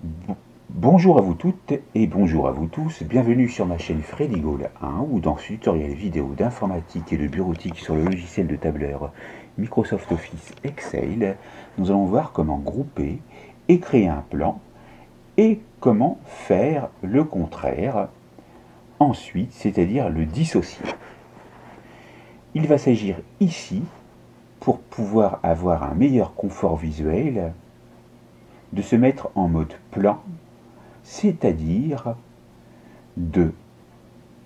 Bon- Bonjour à vous toutes et bonjour à vous tous, bienvenue sur ma chaîne Freddy Gall 1 ou dans ce tutoriel vidéo d'informatique et de bureautique sur le logiciel de tableur Microsoft Office Excel. Nous allons voir comment grouper et créer un plan et comment faire le contraire ensuite, c'est-à-dire le dissocier. Il va s'agir ici, pour pouvoir avoir un meilleur confort visuel, de se mettre en mode plan, c'est-à-dire de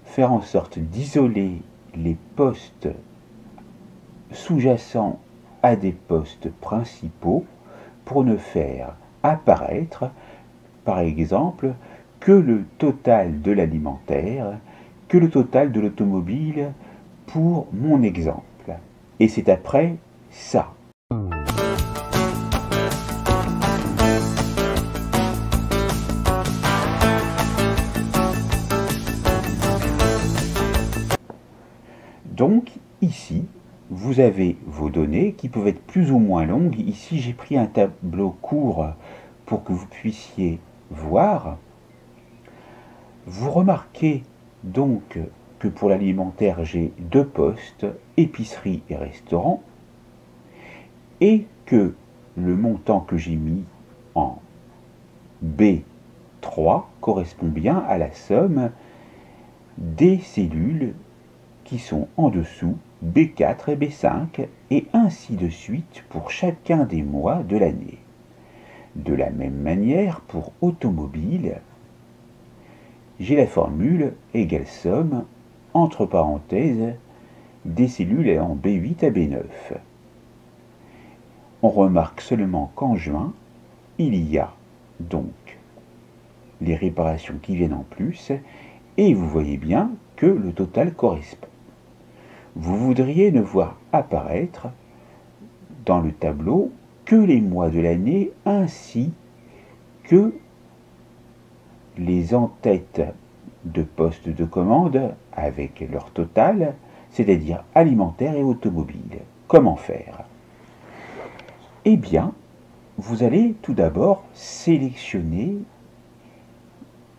faire en sorte d'isoler les postes sous-jacents à des postes principaux pour ne faire apparaître, par exemple, que le total de l'alimentaire, que le total de l'automobile pour mon exemple. Et c'est après ça. Donc, ici, vous avez vos données qui peuvent être plus ou moins longues. Ici, j'ai pris un tableau court pour que vous puissiez voir. Vous remarquez donc que pour l'alimentaire, j'ai deux postes, épicerie et restaurant, et que le montant que j'ai mis en B3 correspond bien à la somme des cellules qui sont en dessous, B4 et B5, et ainsi de suite pour chacun des mois de l'année. De la même manière, pour automobile, j'ai la formule égale somme, entre parenthèses, des cellules en B8 à B9. On remarque seulement qu'en juin, il y a donc les réparations qui viennent en plus, et vous voyez bien que le total correspond. Vous voudriez ne voir apparaître dans le tableau que les mois de l'année ainsi que les en-têtes de postes de commande avec leur total, c'est-à-dire alimentaire et automobile. Comment faire? Eh bien, vous allez tout d'abord sélectionner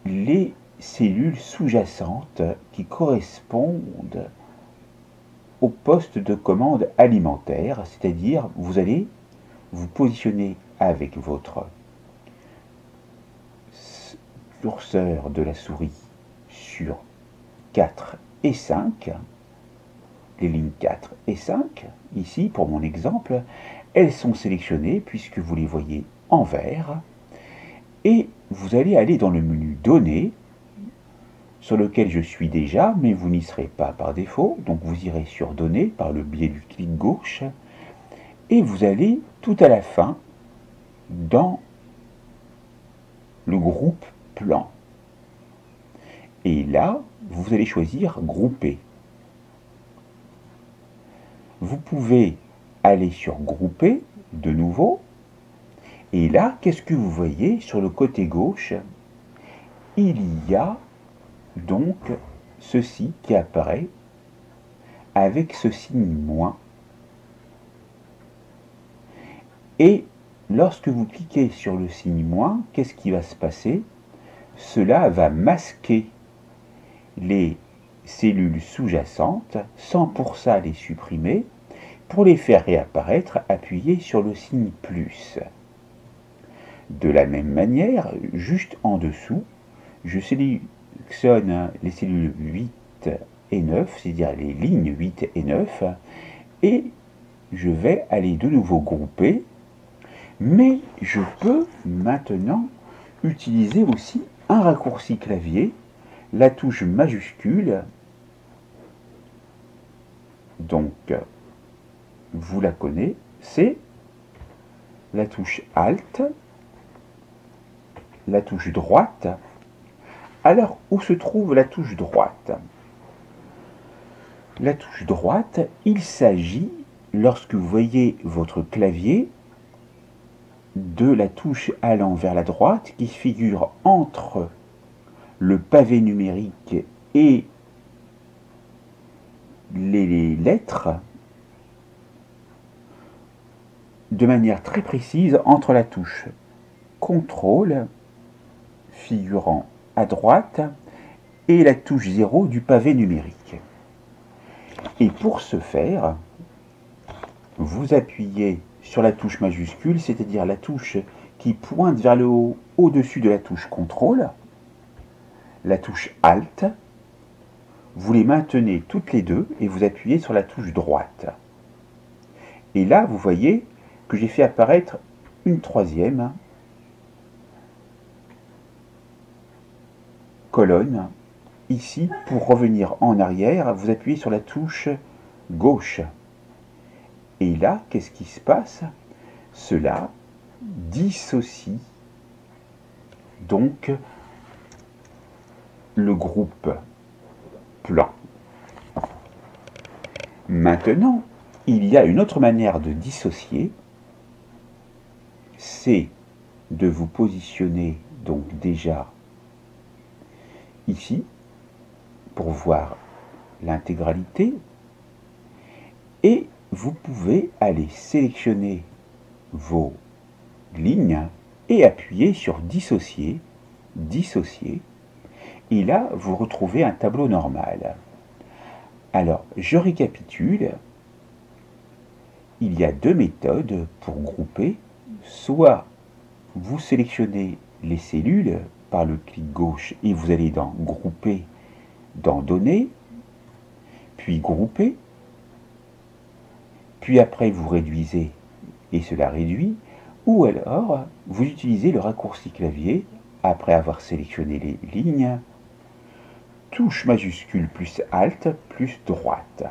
les cellules sous-jacentes qui correspondent au poste de commande alimentaire, c'est-à-dire vous allez vous positionner avec votre curseur de la souris sur 4 et 5, les lignes 4 et 5, ici pour mon exemple, elles sont sélectionnées puisque vous les voyez en vert, et vous allez aller dans le menu Données, sur lequel je suis déjà, mais vous n'y serez pas par défaut, donc vous irez sur Données par le biais du clic gauche, et vous allez tout à la fin dans le groupe Plan. Et là, vous allez choisir Grouper. Vous pouvez aller sur Grouper de nouveau, et là, qu'est-ce que vous voyez sur le côté gauche? Il y a donc ceci qui apparaît avec ce signe moins. Et lorsque vous cliquez sur le signe moins, qu'est-ce qui va se passer? Cela va masquer les cellules sous-jacentes sans pour ça les supprimer. Pour les faire réapparaître, appuyez sur le signe plus. De la même manière, juste en dessous, je sélectionne les cellules 8 et 9, c'est-à-dire les lignes 8 et 9, et je vais aller de nouveau grouper, mais je peux maintenant utiliser aussi un raccourci clavier, la touche majuscule, donc vous la connaissez, c'est la touche Alt, la touche droite. Alors, où se trouve la touche droite? La touche droite, il s'agit, lorsque vous voyez votre clavier, de la touche allant vers la droite qui figure entre le pavé numérique et les lettres, de manière très précise entre la touche CTRL figurant à droite et la touche 0 du pavé numérique. Et pour ce faire, vous appuyez sur la touche majuscule, c'est-à-dire la touche qui pointe vers le haut au-dessus de la touche CTRL, la touche ALT, vous les maintenez toutes les deux et vous appuyez sur la touche droite. Et là, vous voyez que j'ai fait apparaître une troisième colonne. Ici, pour revenir en arrière, vous appuyez sur la touche gauche. Et là, qu'est-ce qui se passe? Cela dissocie donc le groupe plan. Maintenant, il y a une autre manière de dissocier, c'est de vous positionner donc déjà ici pour voir l'intégralité et vous pouvez aller sélectionner vos lignes et appuyer sur dissocier, dissocier, et là vous retrouvez un tableau normal. Alors je récapitule, il y a deux méthodes pour grouper, soit vous sélectionnez les cellules par le clic gauche et vous allez dans grouper, dans données, puis grouper, puis après vous réduisez et cela réduit, ou alors vous utilisez le raccourci clavier après avoir sélectionné les lignes, touche majuscule plus Alt plus droite.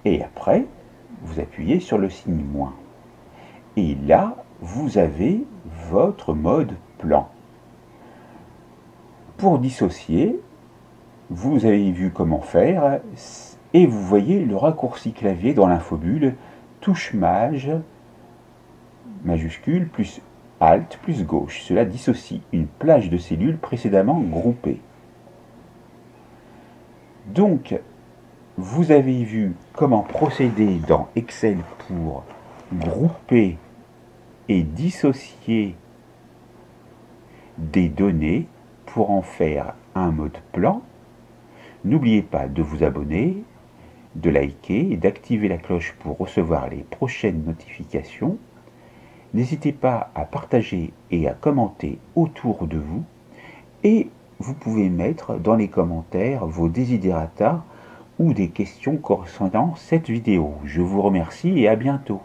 Et après, vous appuyez sur le signe moins. Et là, vous avez votre mode plan. Pour dissocier, vous avez vu comment faire, et vous voyez le raccourci clavier dans l'infobulle, touche majuscule plus Alt plus gauche. Cela dissocie une plage de cellules précédemment groupées. Donc, vous avez vu comment procéder dans Excel pour grouper et dissocier des données pour en faire un mode plan. N'oubliez pas de vous abonner, de liker et d'activer la cloche pour recevoir les prochaines notifications. N'hésitez pas à partager et à commenter autour de vous et vous pouvez mettre dans les commentaires vos desiderata ou des questions correspondant à cette vidéo. Je vous remercie et à bientôt.